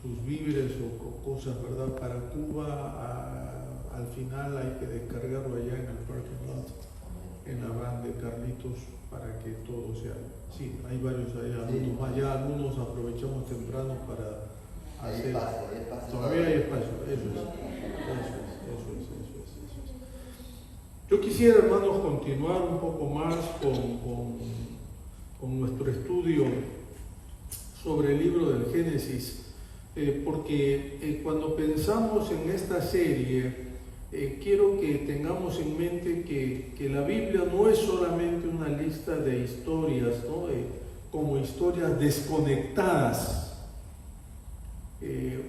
sus víveres o cosas, ¿verdad? Para Cuba, al final hay que descargarlo allá en el parking lot, en la van de Carlitos, para que todo sea. Sí, hay varios allá, algunos más. Ya algunos aprovechamos temprano para hacer. Hay espacio. Todavía hay espacio, eso es. Yo quisiera, hermanos, continuar un poco más con nuestro estudio sobre el libro del Génesis, porque cuando pensamos en esta serie, quiero que tengamos en mente que la Biblia no es solamente una lista de historias, ¿no? Como historias desconectadas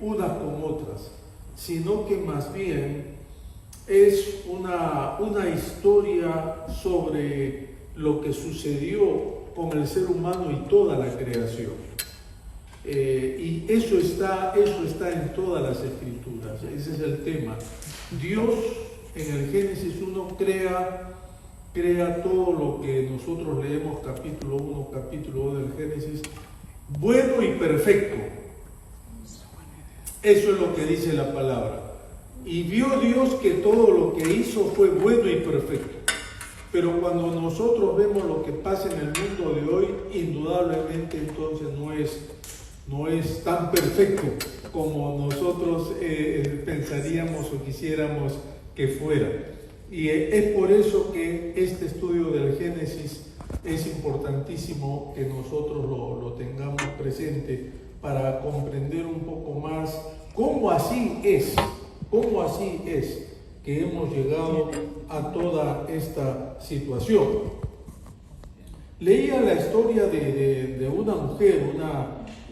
unas con otras, sino que más bien es una historia sobre lo que sucedió con el ser humano y toda la creación. Y eso está en todas las escrituras, ese es el tema. Dios en el Génesis 1 crea todo lo que nosotros leemos capítulo 1, capítulo 2 del Génesis, bueno y perfecto. Eso es lo que dice la palabra. Y vio Dios que todo lo que hizo fue bueno y perfecto. Pero cuando nosotros vemos lo que pasa en el mundo de hoy, indudablemente entonces no es tan perfecto como nosotros pensaríamos o quisiéramos que fuera. Y es por eso que este estudio del Génesis es importantísimo que nosotros lo tengamos presente para comprender un poco más cómo así es que hemos llegado a toda esta situación. Leía la historia de una mujer,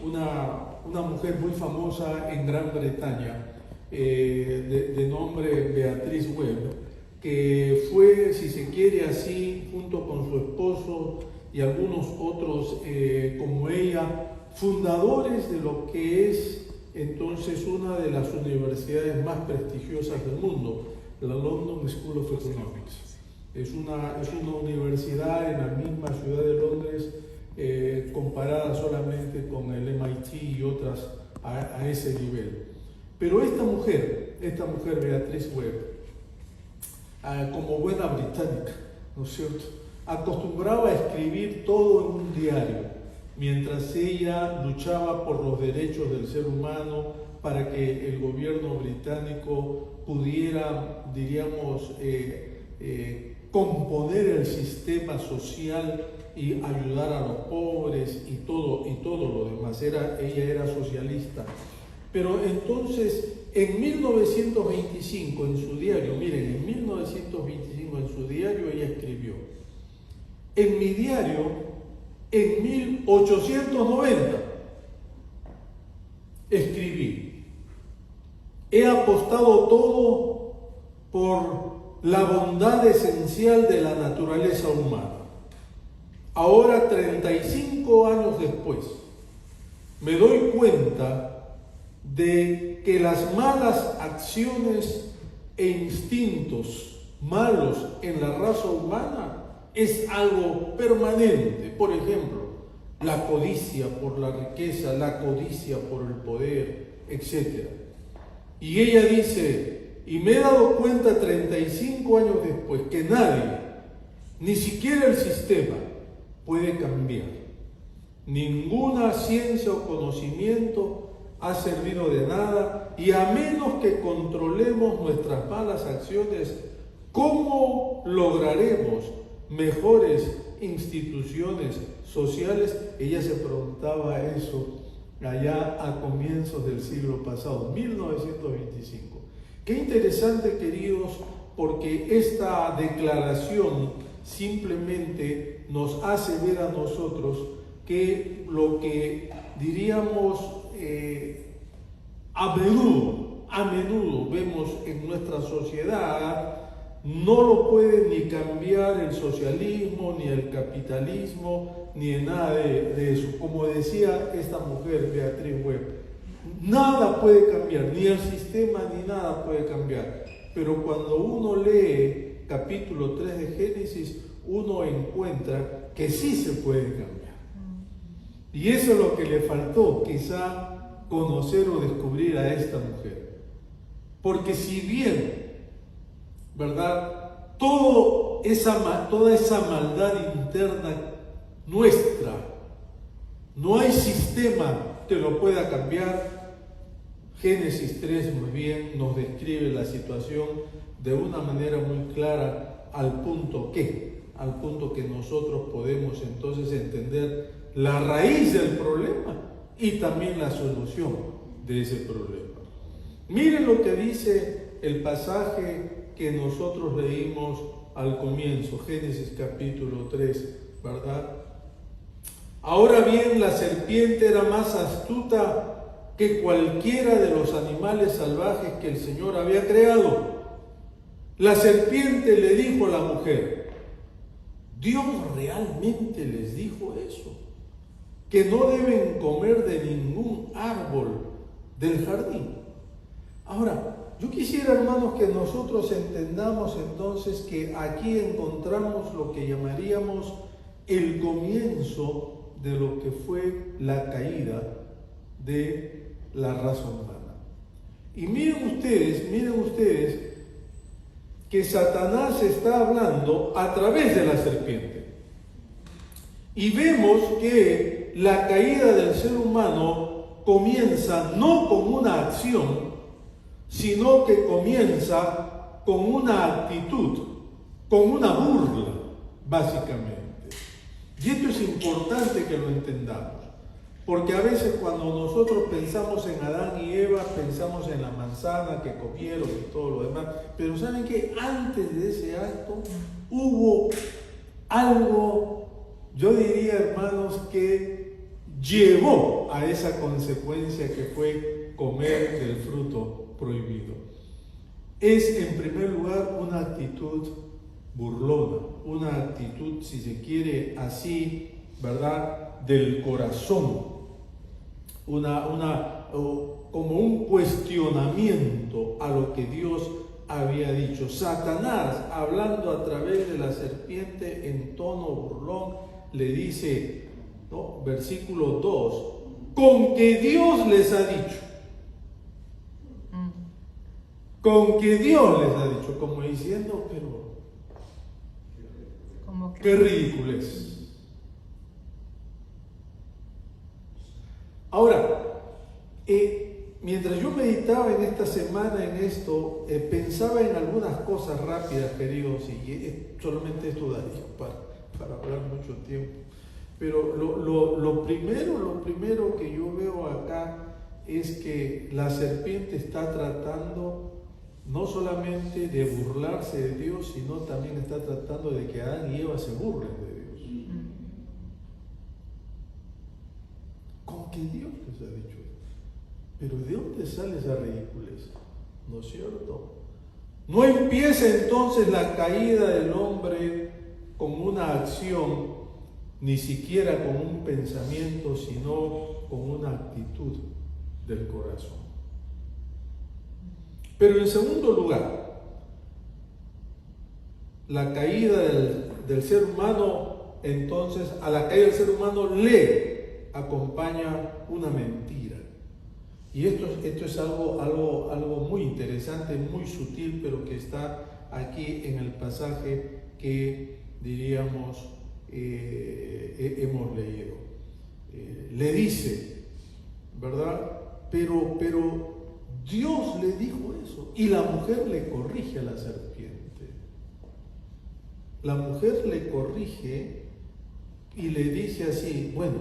una mujer muy famosa en Gran Bretaña, de nombre Beatrice Webb, que fue, si se quiere así, junto con su esposo y algunos otros como ella, fundadores de lo que es entonces una de las universidades más prestigiosas del mundo, la London School of Economics. Es una universidad en la misma ciudad de Londres, comparada solamente con el MIT y otras a ese nivel. Pero esta mujer Beatrice Webb, como buena británica, ¿no es cierto?, acostumbraba a escribir todo en un diario, mientras ella luchaba por los derechos del ser humano, para que el gobierno británico pudiera, diríamos, componer el sistema social y ayudar a los pobres y todo lo demás. Ella era socialista. Pero entonces, en 1925, en su diario, miren, en 1925 en su diario ella escribió: en mi diario, en 1890, escribí: he apostado todo por la bondad esencial de la naturaleza humana. Ahora, 35 años después, me doy cuenta de que las malas acciones e instintos malos en la raza humana es algo permanente. Por ejemplo, la codicia por la riqueza, la codicia por el poder, etc. Y ella dice, y me he dado cuenta 35 años después, que nadie, ni siquiera el sistema, puede cambiar. Ninguna ciencia o conocimiento ha servido de nada, y a menos que controlemos nuestras malas acciones, ¿cómo lograremos mejores instituciones sociales? Ella se preguntaba eso allá a comienzos del siglo pasado, 1925. Qué interesante, queridos, porque esta declaración simplemente nos hace ver a nosotros que lo que diríamos a menudo vemos en nuestra sociedad no lo puede ni cambiar el socialismo, ni el capitalismo, ni nada de eso. Como decía esta mujer, Beatrice Webb, nada puede cambiar, ni el sistema ni nada puede cambiar. Pero cuando uno lee capítulo 3 de Génesis, uno encuentra que sí se puede cambiar. Y eso es lo que le faltó quizá conocer o descubrir a esta mujer. Porque si bien, ¿verdad? Toda esa maldad interna nuestra, no hay sistema que lo pueda cambiar. Génesis 3 muy bien nos describe la situación de una manera muy clara al punto que nosotros podemos entonces entender la raíz del problema y también la solución de ese problema. Miren lo que dice el pasaje que nosotros leímos al comienzo, Génesis capítulo 3, ¿verdad? Ahora bien, la serpiente era más astuta que cualquiera de los animales salvajes que el Señor había creado. La serpiente le dijo a la mujer, Dios realmente les dijo eso, que no deben comer de ningún árbol del jardín. Ahora, yo quisiera, hermanos, que nosotros entendamos entonces que aquí encontramos lo que llamaríamos el comienzo de lo que fue la caída de la raza humana. Y miren ustedes que Satanás está hablando a través de la serpiente. Y vemos que la caída del ser humano comienza no con una acción, sino que comienza con una actitud, con una burla, básicamente. Y esto es importante que lo entendamos, porque a veces cuando nosotros pensamos en Adán y Eva, pensamos en la manzana que comieron y todo lo demás, pero ¿saben qué? Antes de ese acto hubo algo, yo diría, hermanos, que llevó a esa consecuencia que fue comer del fruto prohibido. Es en primer lugar una actitud burlona, una actitud, si se quiere así, ¿verdad?, del corazón, como un cuestionamiento a lo que Dios había dicho. Satanás, hablando a través de la serpiente en tono burlón, le dice, ¿no?, versículo 2, con que Dios les ha dicho. Con que Dios les ha dicho, como diciendo, pero qué ridiculez. Ahora, mientras yo meditaba en esta semana en esto, pensaba en algunas cosas rápidas, queridos, y solamente esto daría para hablar mucho tiempo. Pero lo primero que yo veo acá es que la serpiente está tratando no solamente de burlarse de Dios, sino también está tratando de que Adán y Eva se burlen de Dios. Con que Dios les ha dicho. Pero ¿de dónde sale esa ridiculez? ¿No es cierto? No empieza entonces la caída del hombre con una acción, ni siquiera con un pensamiento, sino con una actitud del corazón. Pero en segundo lugar, la caída del ser humano, entonces a la caída del ser humano le acompaña una mentira. Y esto es algo muy interesante, muy sutil, pero que está aquí en el pasaje que diríamos hemos leído. Le dice, ¿verdad? Pero Dios le dijo eso, y la mujer le corrige a la serpiente. La mujer le corrige y le dice así, bueno,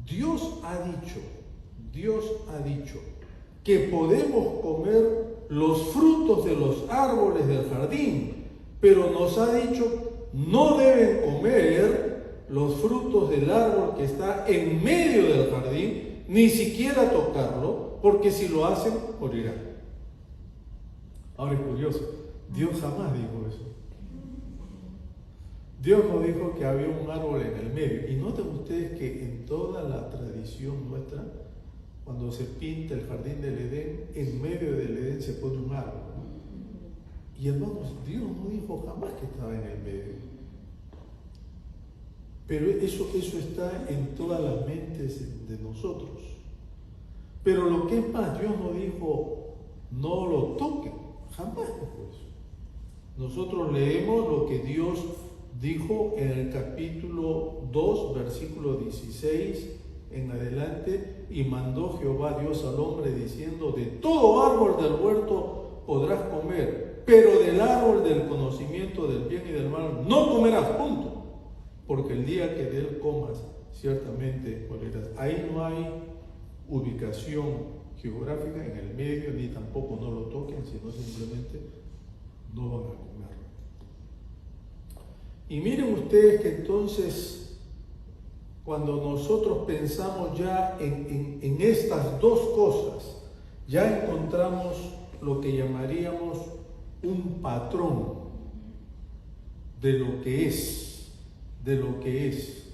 Dios ha dicho que podemos comer los frutos de los árboles del jardín, pero nos ha dicho, no deben comer los frutos del árbol que está en medio del jardín, ni siquiera tocarlo, porque si lo hacen, morirán. Ahora es curioso, Dios jamás dijo eso. Dios nos dijo que había un árbol en el medio. Y noten ustedes que en toda la tradición nuestra, cuando se pinta el jardín del Edén, en medio del Edén se pone un árbol. Y hermanos, Dios no dijo jamás que estaba en el medio. Pero eso está en todas las mentes de nosotros. Pero lo que es más, Dios no dijo, no lo toquen, jamás dijo eso. Nosotros leemos lo que Dios dijo en el capítulo 2, versículo 16 en adelante, y mandó Jehová Dios al hombre diciendo, de todo árbol del huerto podrás comer, pero del árbol del conocimiento del bien y del mal no comerás, punto, porque el día que de él comas, ciertamente morirás. Ahí no hay ubicación geográfica en el medio, ni tampoco no lo toquen, sino simplemente no van a comer. Y miren ustedes que entonces, cuando nosotros pensamos ya en estas dos cosas, ya encontramos lo que llamaríamos un patrón de lo que es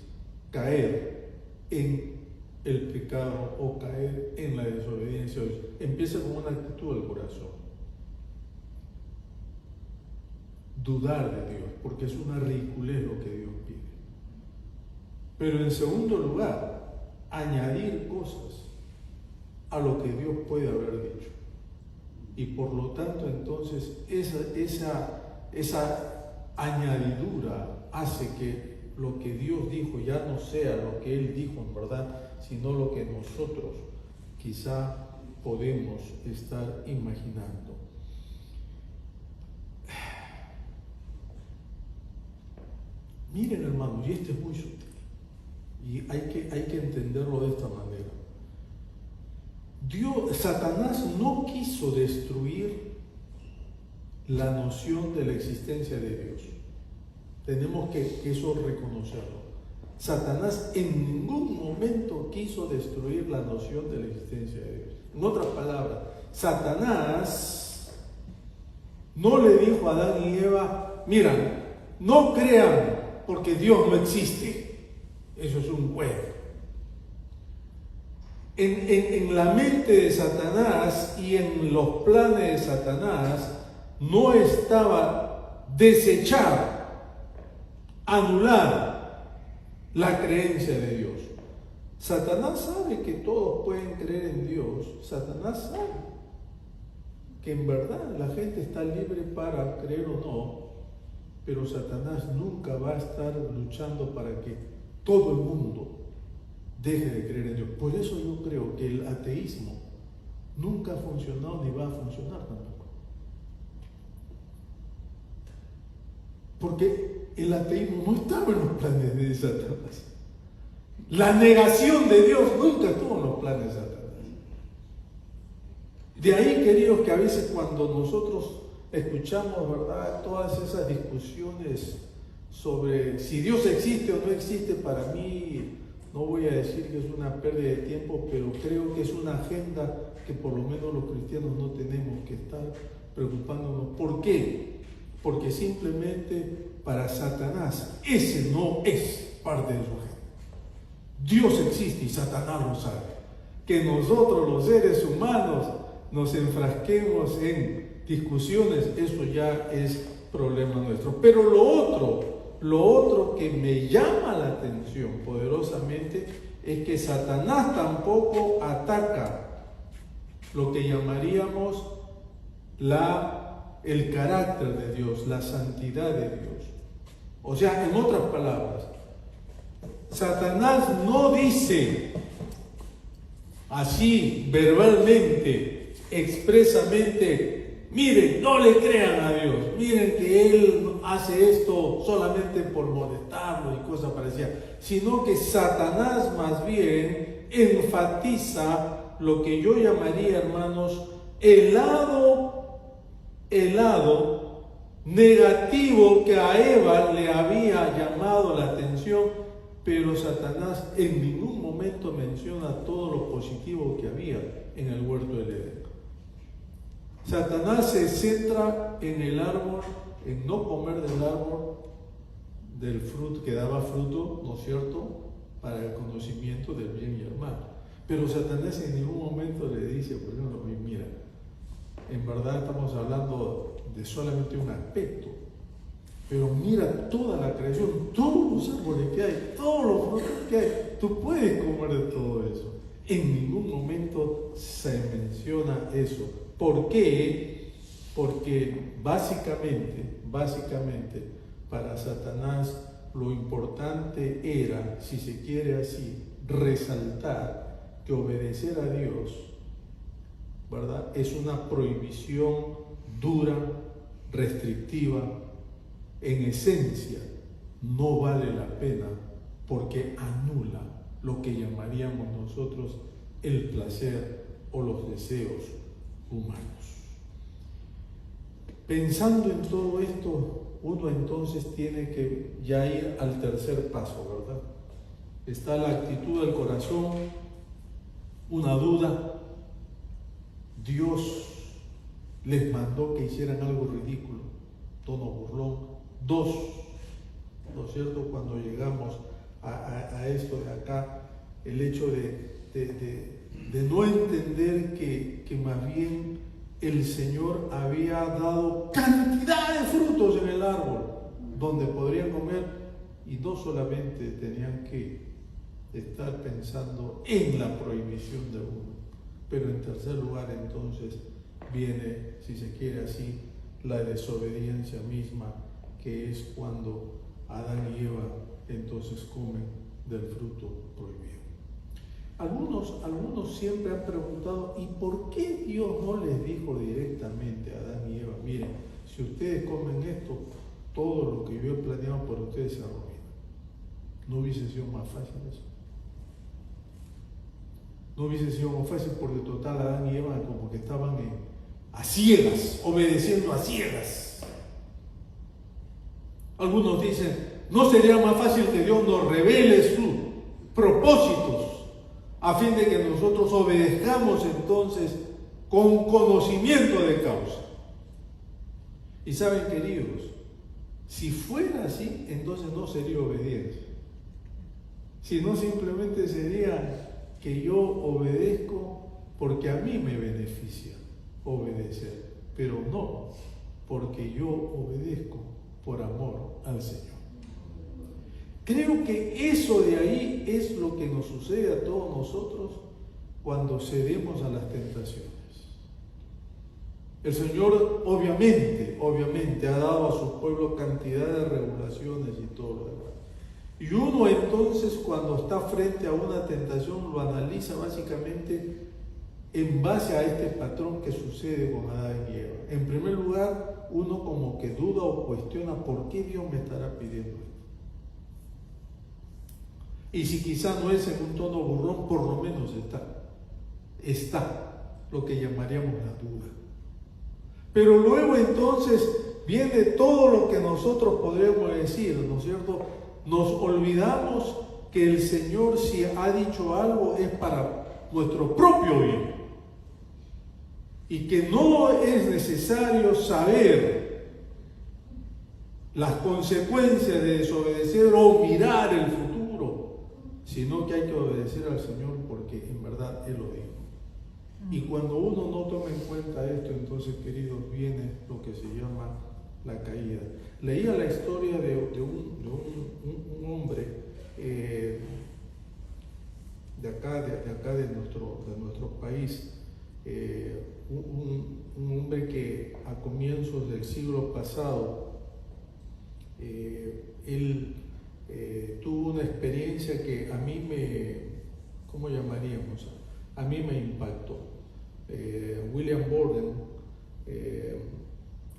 caer en el pecado o caer en la desobediencia. Empieza con una actitud del corazón. Dudar de Dios, porque es una ridiculez lo que Dios pide. Pero en segundo lugar, añadir cosas a lo que Dios puede haber dicho. Y por lo tanto, entonces, esa añadidura hace que lo que Dios dijo ya no sea lo que Él dijo en verdad, sino lo que nosotros quizá podemos estar imaginando. Miren, hermanos, y este es muy sutil, y hay que entenderlo de esta manera. Satanás no quiso destruir la noción de la existencia de Dios. Tenemos que eso reconocerlo. Satanás en ningún momento quiso destruir la noción de la existencia de Dios. En otras palabras, Satanás no le dijo a Adán y Eva, mira, no crean porque Dios no existe. Eso es un juego. En la mente de Satanás y en los planes de Satanás no estaba desechar, anular la creencia de Dios. Satanás sabe que todos pueden creer en Dios. Satanás sabe que en verdad la gente está libre para creer o no, pero Satanás nunca va a estar luchando para que todo el mundo deje de creer en Dios. Por eso yo creo que el ateísmo nunca ha funcionado ni va a funcionar tampoco. Porque el ateísmo no estaba en los planes de Satanás. La negación de Dios nunca estuvo en los planes de Satanás. De ahí, queridos, que a veces cuando nosotros escuchamos, ¿verdad?, todas esas discusiones sobre si Dios existe o no existe, para mí, no voy a decir que es una pérdida de tiempo, pero creo que es una agenda que por lo menos los cristianos no tenemos que estar preocupándonos. ¿Por qué? Porque simplemente para Satanás ese no es parte de su agenda. Dios existe y Satanás lo sabe. Que nosotros los seres humanos nos enfrasquemos en discusiones, eso ya es problema nuestro. Pero lo otro que me llama la atención poderosamente es que Satanás tampoco ataca lo que llamaríamos el carácter de Dios, la santidad de Dios. O sea, en otras palabras, Satanás no dice así verbalmente, expresamente, miren, no le crean a Dios, miren que Él hace esto solamente por molestarlo y cosas parecidas, sino que Satanás más bien enfatiza lo que yo llamaría, hermanos, el lado negativo que a Eva le había llamado la atención, pero Satanás en ningún momento menciona todo lo positivo que había en el huerto del Edén. Satanás se centra en el árbol, en no comer del árbol del fruto que daba fruto, ¿no es cierto?, para el conocimiento del bien y el mal. Pero Satanás en ningún momento le dice, por ejemplo, mira, en verdad estamos hablando de solamente un aspecto, pero mira toda la creación, todos los árboles que hay, todos los frutos que hay, tú puedes comer de todo eso. En ningún momento se menciona eso. ¿Por qué? Porque básicamente, para Satanás lo importante era, si se quiere así, resaltar que obedecer a Dios, ¿verdad?, es una prohibición dura, restrictiva, en esencia no vale la pena porque anula lo que llamaríamos nosotros el placer o los deseos humanos. Pensando en todo esto, uno entonces tiene que ya ir al tercer paso, ¿verdad? Está la actitud del corazón, una duda. Dios les mandó que hicieran algo ridículo, tono burlón. Dos, ¿no es cierto? Cuando llegamos a esto de acá, el hecho de no entender que más bien el Señor había dado cantidad de frutos en el árbol donde podrían comer, y no solamente tenían que estar pensando en la prohibición de uno, pero en tercer lugar entonces viene, si se quiere así, la desobediencia misma, que es cuando Adán y Eva entonces comen del fruto prohibido. Algunos siempre han preguntado, ¿y por qué Dios no les dijo directamente a Adán y Eva, miren, si ustedes comen esto, todo lo que yo he planeado por ustedes se arruina? ¿No hubiese sido más fácil eso? No hubiese sido más fácil porque total Adán y Eva como que estaban a ciegas, obedeciendo a ciegas. Algunos dicen, ¿no sería más fácil que Dios nos revele sus propósitos a fin de que nosotros obedezcamos entonces con conocimiento de causa? Y saben, queridos, si fuera así, entonces no sería obediencia, sino simplemente sería que yo obedezco porque a mí me beneficia obedecer, pero no porque yo obedezco por amor al Señor. Creo que eso de ahí es lo que nos sucede a todos nosotros cuando cedemos a las tentaciones. El Señor obviamente ha dado a su pueblo cantidad de regulaciones y todo lo demás. Y uno entonces cuando está frente a una tentación lo analiza básicamente en base a este patrón que sucede con Adán y Eva. En primer lugar, uno como que duda o cuestiona por qué Dios me estará pidiendo esto. Y si quizá no es en un tono burlón, por lo menos está lo que llamaríamos la duda. Pero luego entonces viene todo lo que nosotros podríamos decir, ¿no es cierto? Nos olvidamos que el Señor, si ha dicho algo, es para nuestro propio bien. Y que no es necesario saber las consecuencias de desobedecer o mirar el futuro, sino que hay que obedecer al Señor porque en verdad Él lo dijo. Y cuando uno no toma en cuenta esto, entonces, queridos, viene lo que se llama la caída. Leía la historia de un hombre de acá de nuestro país, un hombre que a comienzos del siglo pasado, él tuvo una experiencia que a mí ¿cómo llamaríamos? A mí me impactó. William Borden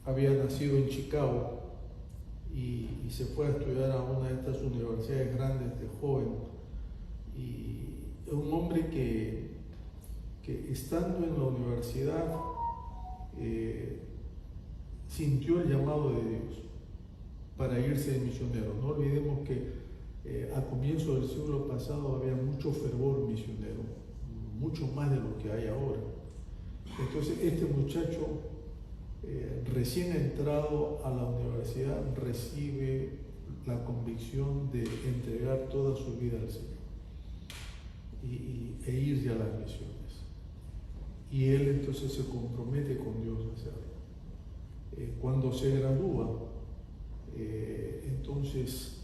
había nacido en Chicago y se fue a estudiar a una de estas universidades grandes de joven, y un hombre que estando en la universidad sintió el llamado de Dios para irse de misionero. No olvidemos que a comienzos del siglo pasado había mucho fervor misionero, mucho más de lo que hay ahora. Entonces este muchacho recién entrado a la universidad recibe la convicción de entregar toda su vida al Señor e irse a las misiones. Y él entonces se compromete con Dios a hacerlo. Cuando se gradúa, entonces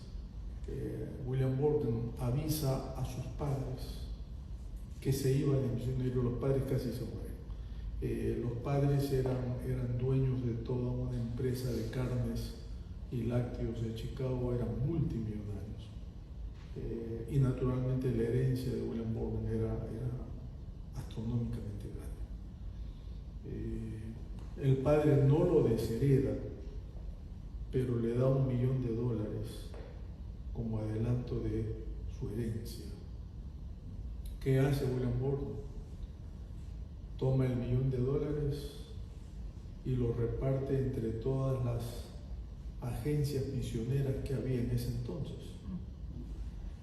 William Borden avisa a sus padres que se iba de misionero, los padres casi se mueren. Los padres eran dueños de toda una empresa de carnes y lácteos de Chicago, eran multimillonarios. Y naturalmente la herencia de William Borden era astronómicamente grande. El padre no lo deshereda, pero le da $1 millón como adelanto de su herencia. ¿Qué hace William Borden? Toma el $1 millón y lo reparte entre todas las agencias misioneras que había en ese entonces.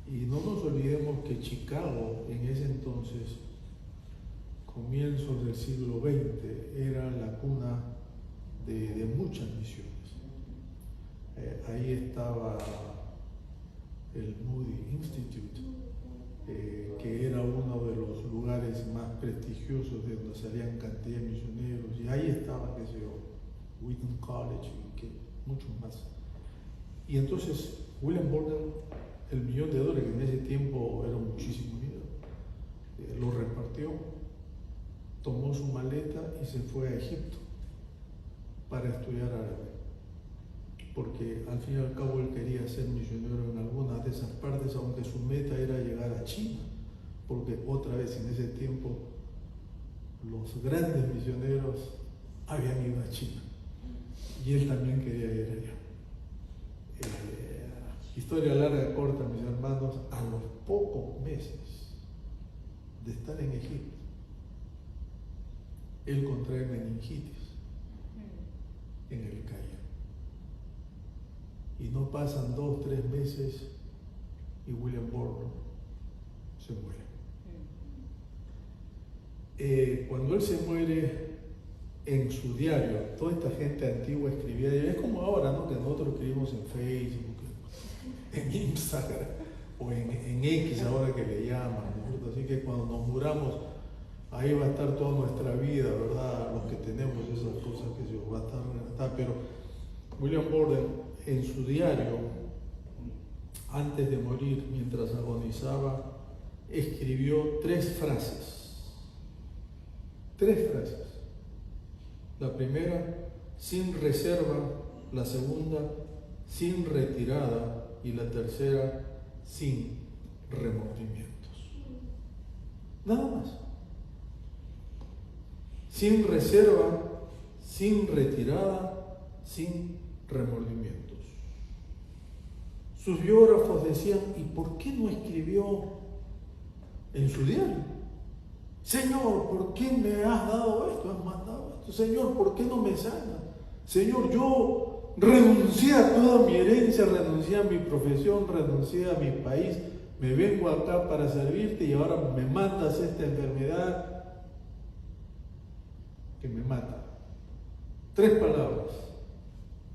Y no nos olvidemos que Chicago en ese entonces, comienzos del siglo XX, era la cuna de muchas misiones. Ahí estaba el Moody Institute, que era uno de los lugares más prestigiosos de donde salían cantidad de misioneros, y ahí estaba, qué sé yo, Wheaton College y muchos más. Y entonces William Borden, el $1 millón, que en ese tiempo era muchísimo dinero, lo repartió, tomó su maleta y se fue a Egipto para estudiar árabe, porque al fin y al cabo él quería ser misionero en algunas de esas partes, aunque su meta era llegar a China, porque otra vez en ese tiempo los grandes misioneros habían ido a China y él también quería ir allá. Historia larga, corta, mis hermanos, a los pocos meses de estar en Egipto, él contrae meningitis en el Cairo. Y no pasan 2 o 3 meses y William Borden se muere. Cuando él se muere, en su diario, toda esta gente antigua escribía, es como ahora, ¿no? Que nosotros escribimos en Facebook, en Instagram o en X ahora que le llaman, ¿no? Así que cuando nos muramos, ahí va a estar toda nuestra vida, ¿verdad? Los que tenemos esas cosas que se va a estar, pero William Borden en su diario, antes de morir, mientras agonizaba, escribió 3 frases. 3 frases. La primera, sin reserva; la segunda, sin retirada; y la tercera, sin remordimientos. Nada más. Sin reserva, sin retirada, sin remordimientos. Sus biógrafos decían, ¿y por qué no escribió en su diario? Señor, ¿por qué me has dado esto? ¿Has mandado esto? Señor, ¿por qué no me sanas? Señor, yo renuncié a toda mi herencia, renuncié a mi profesión, renuncié a mi país, me vengo acá para servirte y ahora me mandas esta enfermedad que me mata. 3 palabras,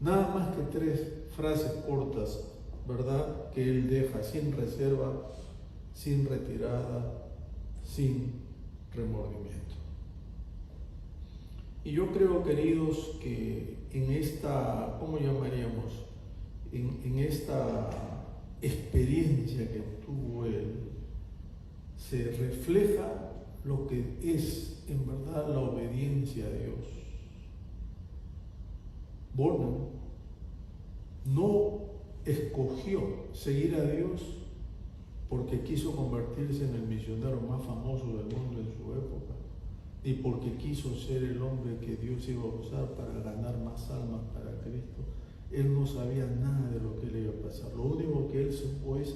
nada más que 3 frases cortas, ¿verdad? Que él deja sin reserva, sin retirada, sin remordimiento. Y yo creo, queridos, que en esta, ¿cómo llamaríamos? En esta experiencia que tuvo él, se refleja lo que es en verdad la obediencia a Dios. Borden no escogió seguir a Dios porque quiso convertirse en el misionero más famoso del mundo en su época, y porque quiso ser el hombre que Dios iba a usar para ganar más almas para Cristo. Él no sabía nada de lo que le iba a pasar. Lo único que él supo es,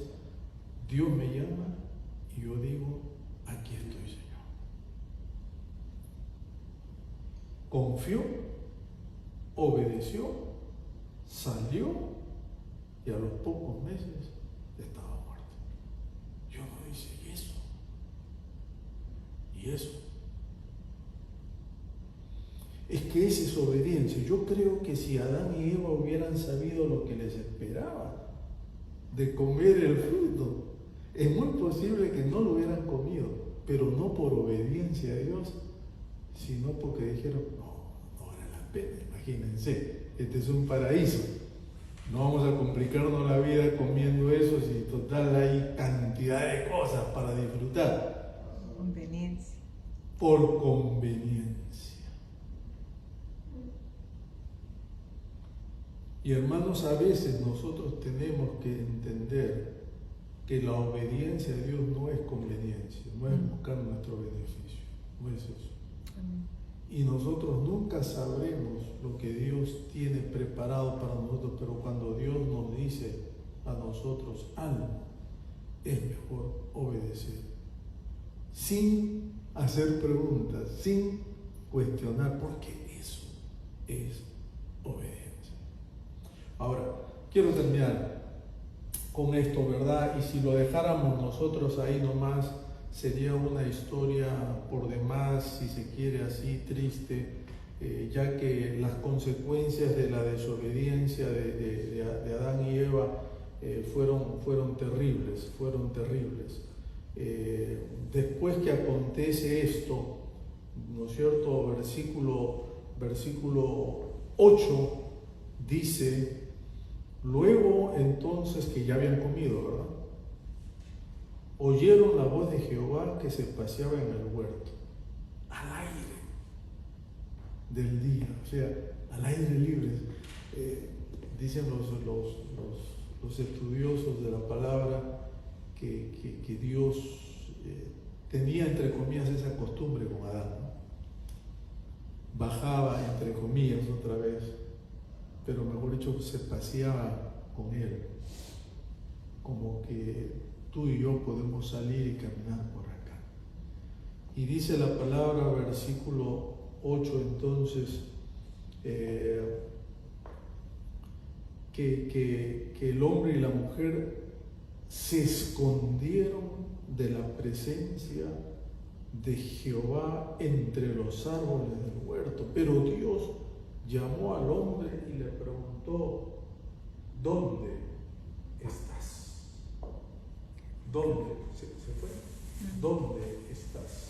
Dios me llama y yo digo, aquí estoy, Señor. Confió, obedeció, salió y a los pocos meses estaba muerto. Yo no hice eso. Y eso es que esa es obediencia. Yo creo que si Adán y Eva hubieran sabido lo que les esperaba de comer el fruto, es muy posible que no lo hubieran comido, pero no por obediencia a Dios, sino porque dijeron, no vale la pena, imagínense, este es un paraíso, no vamos a complicarnos la vida comiendo eso, si total hay cantidad de cosas para disfrutar. conveniencia. Por conveniencia. Y hermanos, a veces nosotros tenemos que entender que la obediencia a Dios no es conveniencia, no es buscar nuestro beneficio, no es eso. Y nosotros nunca sabremos lo que Dios tiene preparado para nosotros, pero cuando Dios nos dice a nosotros algo, es mejor obedecer, sin hacer preguntas, sin cuestionar, porque eso es obediencia. Ahora, quiero terminar con esto, ¿verdad? Y si lo dejáramos nosotros ahí nomás, sería una historia por demás, si se quiere así, triste, ya que las consecuencias de la desobediencia de Adán y Eva fueron terribles, después que acontece esto, ¿no es cierto? Versículo 8 dice: luego entonces, que ya habían comido, ¿verdad?, oyeron la voz de Jehová que se paseaba en el huerto, al aire del día, o sea, al aire libre. Dicen los estudiosos de la palabra que Dios tenía, entre comillas, esa costumbre con Adán, ¿no? Bajaba, entre comillas, otra vez, pero mejor dicho, se paseaba con él, como que tú y yo podemos salir y caminar por acá. Y dice la palabra, versículo 8, entonces, que el hombre y la mujer se escondieron de la presencia de Jehová entre los árboles del huerto. Pero Dios llamó al hombre y le preguntó: ¿dónde estás? ¿Dónde? ¿Se fue? ¿Dónde estás?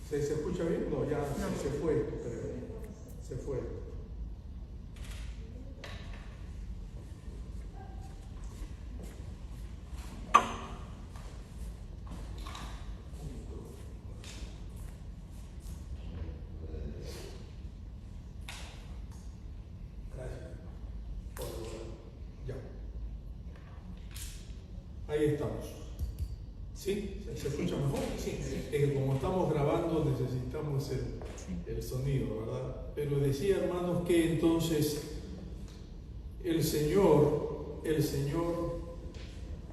¿Se escucha bien? No, ya no. Se fue, creo. Se fue. Ahí estamos. ¿Sí? ¿Se escucha mejor? Sí. Como estamos grabando necesitamos el sonido, ¿verdad? Pero decía, hermanos, que entonces el Señor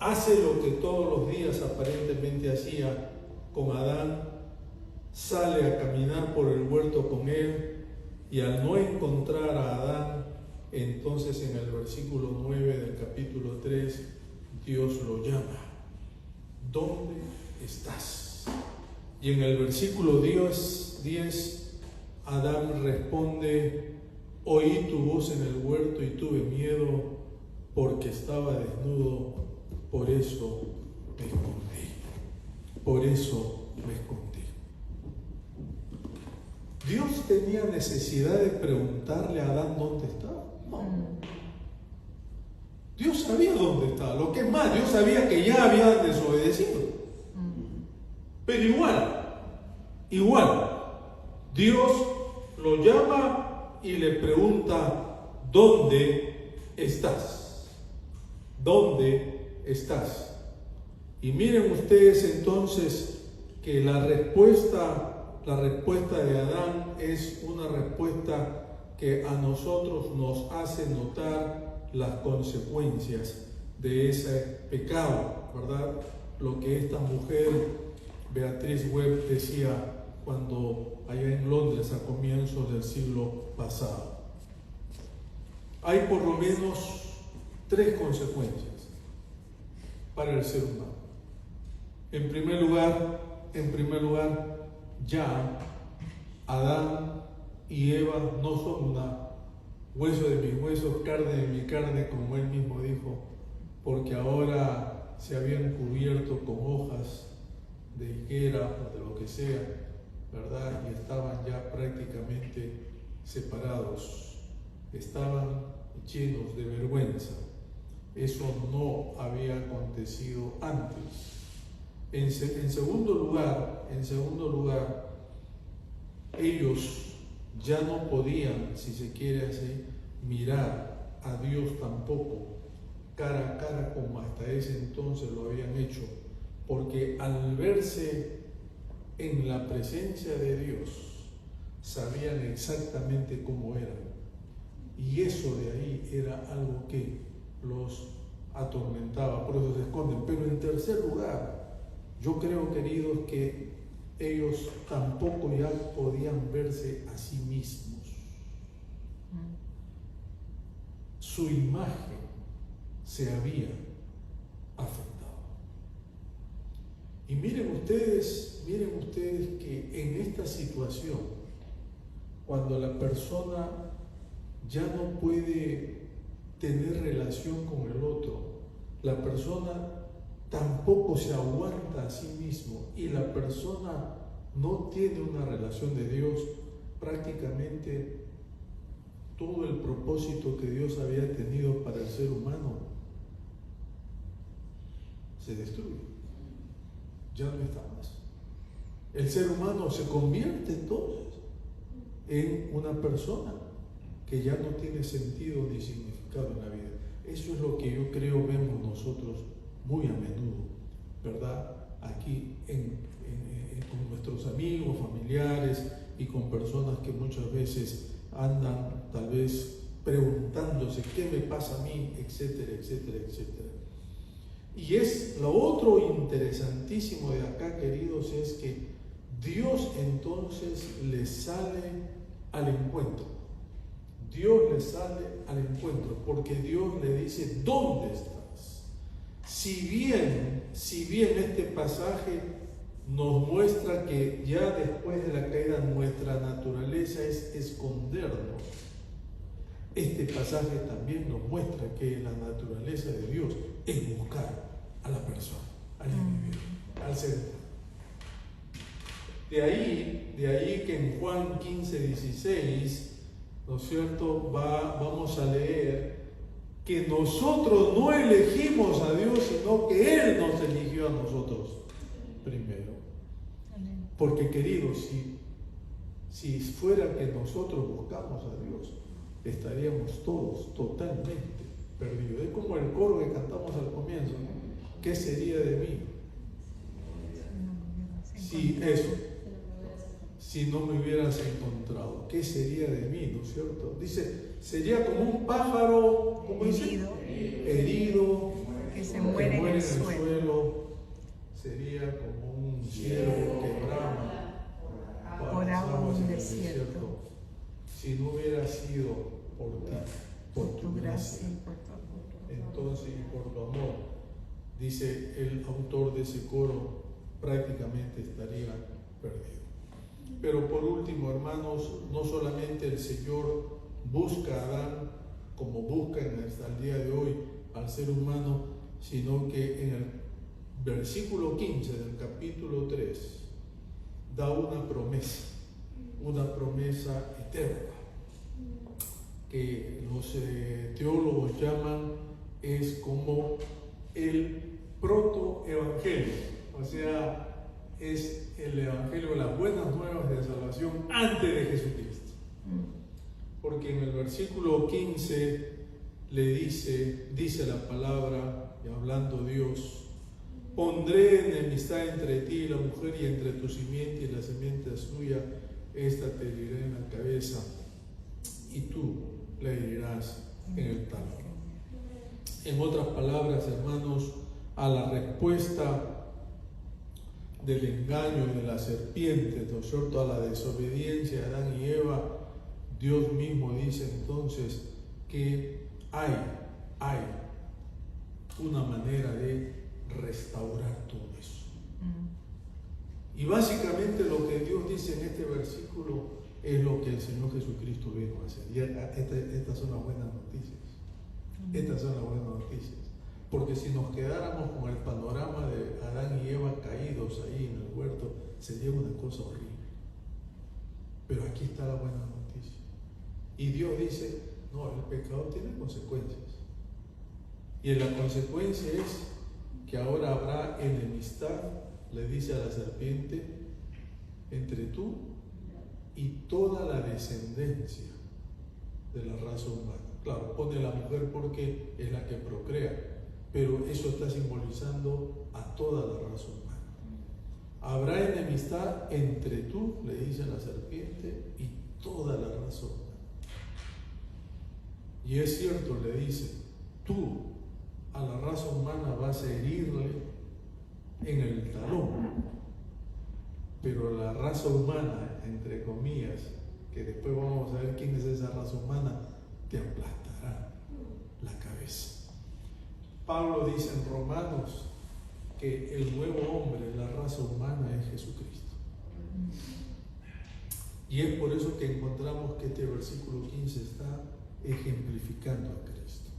hace lo que todos los días aparentemente hacía con Adán, sale a caminar por el huerto con él, y al no encontrar a Adán, entonces en el versículo 9 del capítulo 3, Dios lo llama: ¿dónde estás? Y en el versículo 10, Adán responde: oí tu voz en el huerto y tuve miedo porque estaba desnudo, por eso me escondí. ¿Dios tenía necesidad de preguntarle a Adán dónde estaba? No. Dios sabía dónde estaba. Lo que es más, Dios sabía que ya habían desobedecido. Pero igual, Dios lo llama y le pregunta: ¿dónde estás? ¿Dónde estás? Y miren ustedes entonces que la respuesta de Adán es una respuesta que a nosotros nos hace notar las consecuencias de ese pecado, ¿verdad? Lo que esta mujer, Beatriz Webb, decía cuando allá en Londres a comienzos del siglo pasado. Hay por lo menos 3 consecuencias para el ser humano. En primer lugar, ya Adán y Eva no son una hueso de mis huesos, carne de mi carne, como él mismo dijo, porque ahora se habían cubierto con hojas de higuera o de lo que sea, ¿verdad? Y estaban ya prácticamente separados, estaban llenos de vergüenza. Eso no había acontecido antes. En segundo lugar, ellos ya no podían, si se quiere así, mirar a Dios tampoco cara a cara como hasta ese entonces lo habían hecho, porque al verse en la presencia de Dios sabían exactamente cómo eran, y eso de ahí era algo que los atormentaba, por eso se esconden. Pero en tercer lugar, yo creo, queridos, que ellos tampoco ya podían verse a sí mismos. Su imagen se había afectado. Y miren ustedes que en esta situación, cuando la persona ya no puede tener relación con el otro, la persona tampoco se aguanta a sí mismo y la persona no tiene una relación de Dios, prácticamente todo el propósito que Dios había tenido para el ser humano se destruye, ya no está más. El ser humano se convierte entonces en una persona que ya no tiene sentido ni significado en la vida. Eso es lo que yo creo vemos nosotros muy a menudo, ¿verdad? Aquí con nuestros amigos, familiares y con personas que muchas veces andan tal vez preguntándose qué me pasa a mí, etcétera, etcétera, etcétera. Y es lo otro interesantísimo de acá, queridos, es que Dios entonces les sale al encuentro. Dios les sale al encuentro, porque Dios le dice: ¿dónde estás? Si bien este pasaje nos muestra que ya después de la caída nuestra naturaleza es escondernos, este pasaje también nos muestra que la naturaleza de Dios es buscar a la persona, al individuo, al ser humano. De ahí que en Juan 15:16, ¿no es cierto?, vamos a leer que nosotros no elegimos a Dios, sino que Él nos eligió a nosotros primero. Porque, queridos, si fuera que nosotros buscamos a Dios, estaríamos todos totalmente perdidos. Es como el coro que cantamos al comienzo, ¿no? ¿Qué sería de mí? Si no me hubieras encontrado, ¿qué sería de mí? ¿No es cierto? Dice, sería como un pájaro, ¿cómo dice? Herido, que se muere en el suelo. Sería como un ciervo que brama por agua en un desierto. Si no hubiera sido por ti, por tu gracia, entonces, y por tu amor, dice el autor de ese coro, prácticamente estaría perdido. Pero por último, hermanos, no solamente el Señor busca a Adán como busca hasta el día de hoy al ser humano, sino que en el versículo 15 del capítulo 3 da una promesa eterna, que los teólogos llaman, es como el protoevangelio, o sea, es el evangelio de las buenas nuevas de salvación antes de Jesucristo. Porque en el versículo 15 le dice la palabra, y hablando Dios: pondré enemistad entre ti y la mujer, y entre tu simiente y la simiente suya, esta te herirá en la cabeza y tú le herirás en el talón. En otras palabras, hermanos, a la respuesta del engaño de la serpiente, ¿no es cierto?, a la desobediencia de Adán y Eva, Dios mismo dice entonces que hay una manera de restaurar todo eso. Y básicamente lo que Dios dice en este versículo es lo que el Señor Jesucristo vino a hacer. Y estas son las buenas noticias. Estas son las buenas noticias. Porque si nos quedáramos con el panorama de Adán y Eva caídos ahí en el huerto, sería una cosa horrible. Pero aquí está la buena noticia. Y Dios dice: no, el pecado tiene consecuencias. Y en la consecuencia es que ahora habrá enemistad, le dice a la serpiente, entre tú y toda la descendencia de la raza humana. Claro, pone a la mujer porque es la que procrea, pero eso está simbolizando a toda la raza humana. Habrá enemistad entre tú, le dice a la serpiente, y toda la raza humana. Y es cierto, le dice, tú a la raza humana vas a herirle en el talón, pero la raza humana, entre comillas, que después vamos a ver quién es esa raza humana, te aplastará la cabeza. Pablo dice en Romanos que el nuevo hombre, la raza humana, es Jesucristo. Y es por eso que encontramos que este versículo 15 está ejemplificando a Cristo.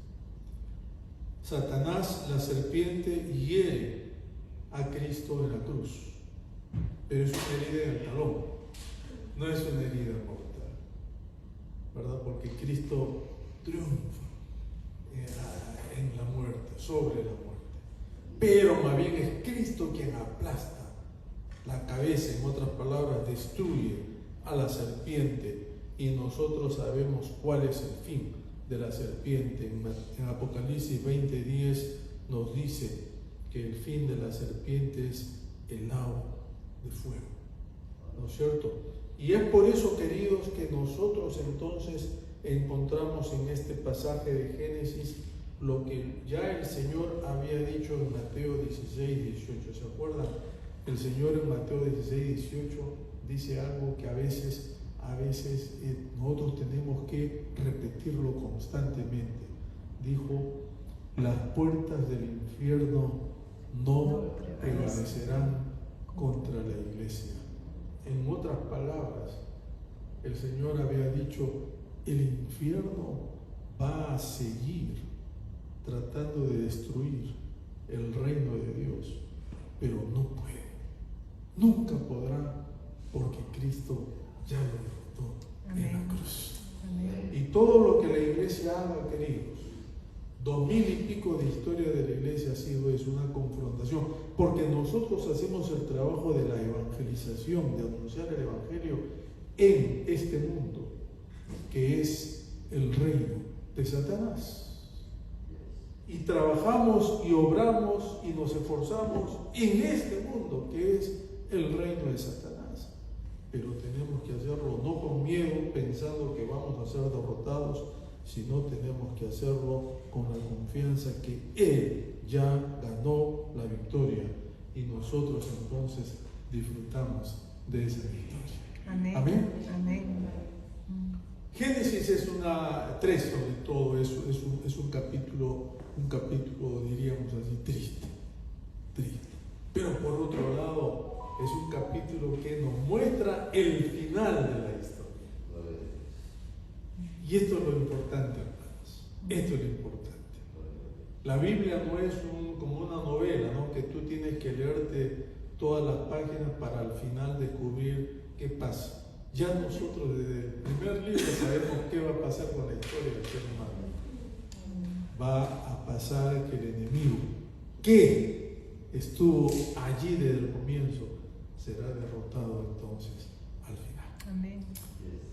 Satanás, la serpiente, hiere a Cristo en la cruz, pero es una herida en el talón, no es una herida mortal, ¿verdad? Porque Cristo triunfa en la muerte, sobre la muerte, pero más bien es Cristo quien aplasta la cabeza, en otras palabras, destruye a la serpiente, y nosotros sabemos cuál es el fin de la serpiente. En Apocalipsis 20:10 nos dice que el fin de la serpiente es el lago de fuego, ¿no es cierto? Y es por eso, queridos, que nosotros entonces encontramos en este pasaje de Génesis lo que ya el Señor había dicho en Mateo 16:18. ¿Se acuerdan? El Señor en Mateo 16:18 dice algo que a veces nosotros tenemos que repetirlo constantemente. Dijo, las puertas del infierno no prevalecerán contra la iglesia. En otras palabras, el Señor había dicho, el infierno va a seguir tratando de destruir el reino de Dios, pero no puede, nunca podrá, porque Cristo ya lo derrotó en la cruz. Amén. Y todo lo que la iglesia haga, queridos, 2000 y pico de historia de la iglesia ha sido eso, una confrontación, porque nosotros hacemos el trabajo de la evangelización, de anunciar el evangelio en este mundo, que es el reino de Satanás. Y trabajamos y obramos y nos esforzamos en este mundo, que es el reino de Satanás. Pero tenemos que hacerlo no con miedo, pensando que vamos a ser derrotados, sino tenemos que hacerlo con la confianza que Él ya ganó la victoria y nosotros entonces disfrutamos de esa victoria. Amén. Amén. Amén. Génesis es una 3 sobre todo, es un capítulo, diríamos así, triste. Pero por otro lado, es un capítulo que nos muestra el final de la historia. Y esto es lo importante, hermanos. Esto es lo importante. La Biblia no es como una novela, ¿no? Que tú tienes que leerte todas las páginas para al final descubrir qué pasa. Ya nosotros desde el primer libro sabemos qué va a pasar con la historia del ser humano. Va a pasar que el enemigo, que estuvo allí desde el comienzo, será derrotado entonces al final. Amén.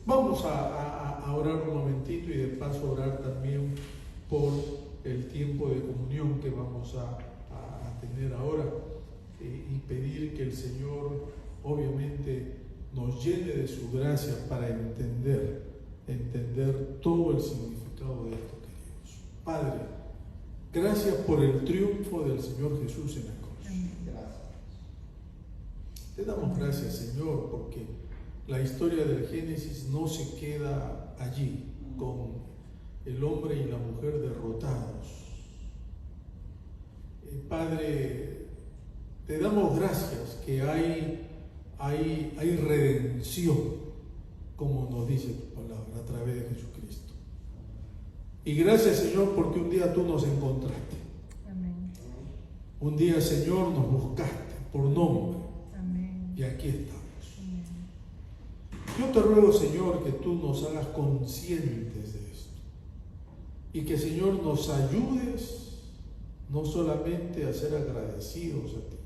Vamos a orar un momentito y de paso orar también por el tiempo de comunión que vamos a tener ahora y pedir que el Señor obviamente nos llene de su gracia para entender todo el significado de esto, queridos. Padre, gracias por el triunfo del Señor Jesús en la cruz. Amén. Te damos gracias, Señor, porque la historia del Génesis no se queda allí con el hombre y la mujer derrotados. Padre, te damos gracias que hay redención, como nos dice tu palabra, a través de Jesucristo. Y gracias, Señor, porque un día tú nos encontraste. Amén. Un día, Señor, nos buscaste por nombre. Amén. Y aquí estamos. Amén. Yo te ruego, Señor, que tú nos hagas conscientes de esto. Y que, Señor, nos ayudes no solamente a ser agradecidos a ti,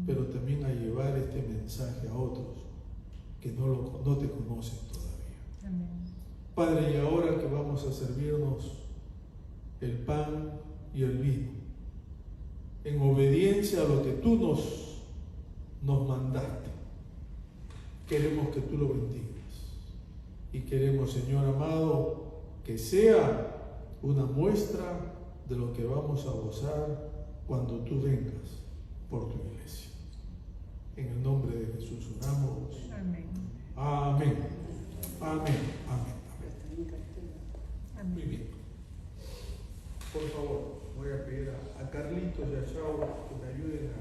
pero también a llevar este mensaje a otros que no te conocen todavía. Amén. Padre, y ahora que vamos a servirnos el pan y el vino, en obediencia a lo que tú nos mandaste, queremos que tú lo bendigas. Y queremos, Señor amado, que sea una muestra de lo que vamos a gozar cuando tú vengas por tu iglesia. En el nombre de Jesús oramos. Amén. Amén. Amén. Amén. Amén. Muy bien. Por favor, voy a pedir a Carlitos y a Chau que me ayuden a...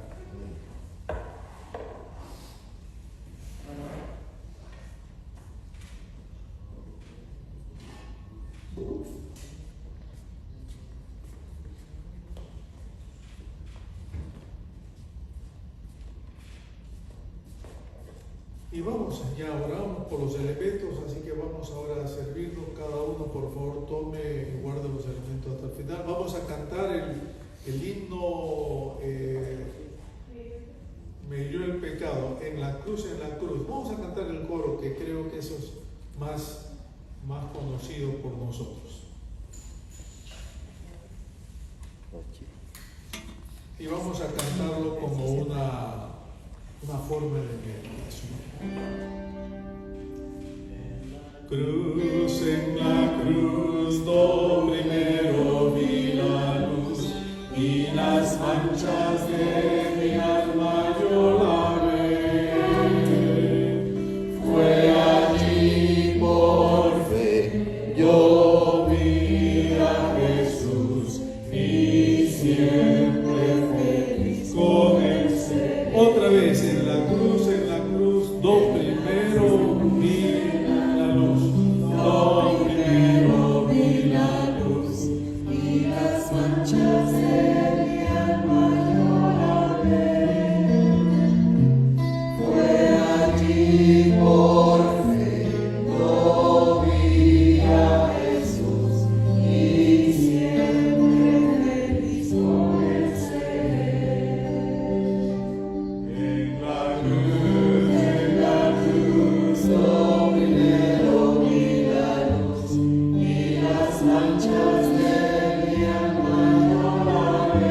Y vamos allá, oramos por los elementos, así que vamos ahora a servirnos. Cada uno, por favor, tome y guarde los elementos hasta el final. Vamos a cantar el himno Me hirió el pecado, en la cruz, en la cruz. Vamos a cantar el coro, que creo que eso es más conocido por nosotros. Y vamos a cantarlo como una forma de meditación. Cruz, en la cruz, do primero vi la luz y las manchas de mi alma yo lavé. Fue allí por fe yo vi a Jesús y siempre feliz comencé. Otra vez en la cruz, do primero vi la luz, do primero vi la luz y las manchas de mi alma yo lavé. Fue allí por fe yo vi a Jesús y siempre feliz comencé. En la cruz, do primero vi la luz y las manchas de mi alma yo lavé.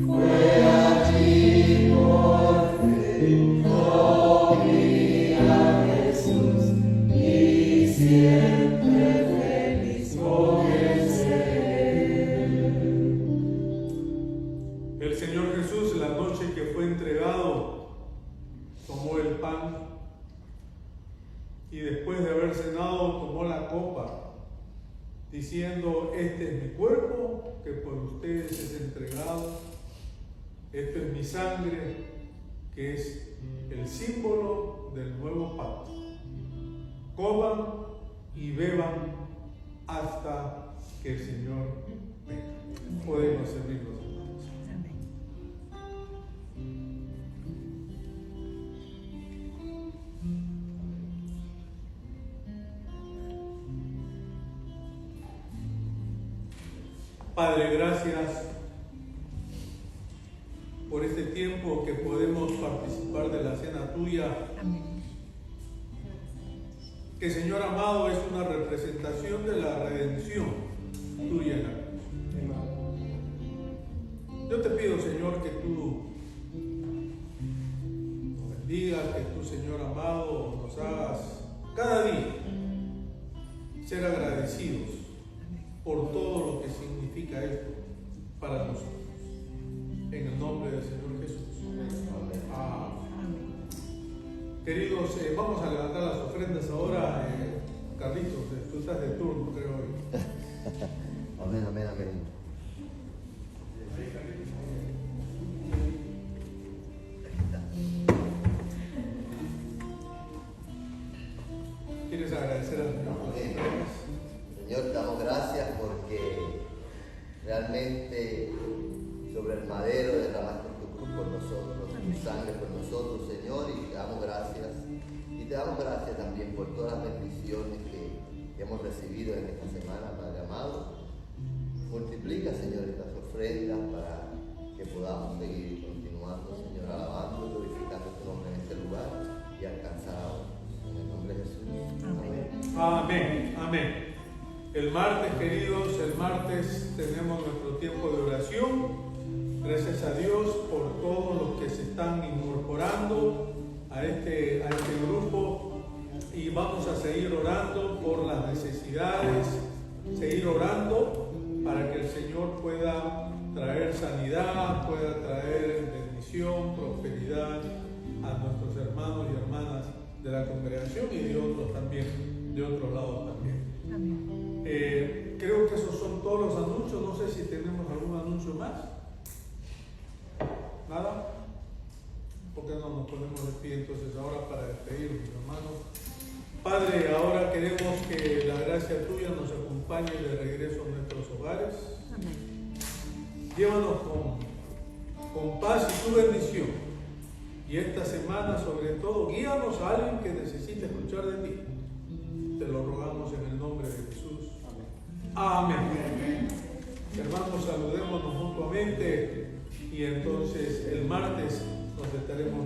Fue allí por fe yo vi a Jesús y siempre feliz comencé. El Señor Jesús, la noche que fue entregado, tomó el pan y después de haber cenado tomó la copa, diciendo: este es mi cuerpo que por ustedes es entregado, esto es mi sangre que es el símbolo del nuevo pacto. Coman y beban hasta que el Señor venga. Podemos servirnos, hermanos. Amén. Padre, gracias por este tiempo que podemos participar de la cena tuya, Amén. que, Señor amado, es una representación de la redención tuya en la cruz. Yo te pido, Señor, que tú nos bendigas, que tú, Señor amado, nos hagas cada día ser agradecidos por todo lo que significa esto para nosotros. En el nombre del Señor Jesús. Amén. Queridos, vamos a levantar las ofrendas ahora. Carlitos, tú estás de turno, creo hoy. Amén, amén, amén. ¿Quieres agradecer al Señor por las ofrendas? Señor, te damos gracias porque realmente sobre el madero derramaste tu cruz por nosotros, tu sangre por nosotros, Señor, y te damos gracias. Y te damos gracias también por todas las bendiciones que hemos recibido en esta semana, Padre amado. Multiplica, Señor. podamos seguir continuando, Señor, alabando y glorificando tu nombre en este lugar y alcanzar a otros. En el nombre de Jesús. Amén. Amén, amén. El martes, queridos, el martes tenemos nuestro tiempo de oración. Gracias a Dios por todos los que se están incorporando a este grupo, y vamos a seguir orando por las necesidades, seguir orando para que el Señor pueda traer sanidad, pueda traer bendición, prosperidad a nuestros hermanos y hermanas de la congregación y de otros también, de otros lados también. Amén. Creo que esos son todos los anuncios. No sé si tenemos algún anuncio más. ¿Nada? ¿Por qué no nos ponemos de pie entonces ahora para despedirnos, hermanos? Padre, ahora queremos que la gracia tuya nos acompañe de regreso a nuestros hogares. Amén. Llévanos con paz y tu bendición. Y esta semana, sobre todo, guíanos a alguien que necesite escuchar de ti. Te lo rogamos en el nombre de Jesús. Amén. Amén. Hermanos, saludémonos mutuamente y entonces el martes nos estaremos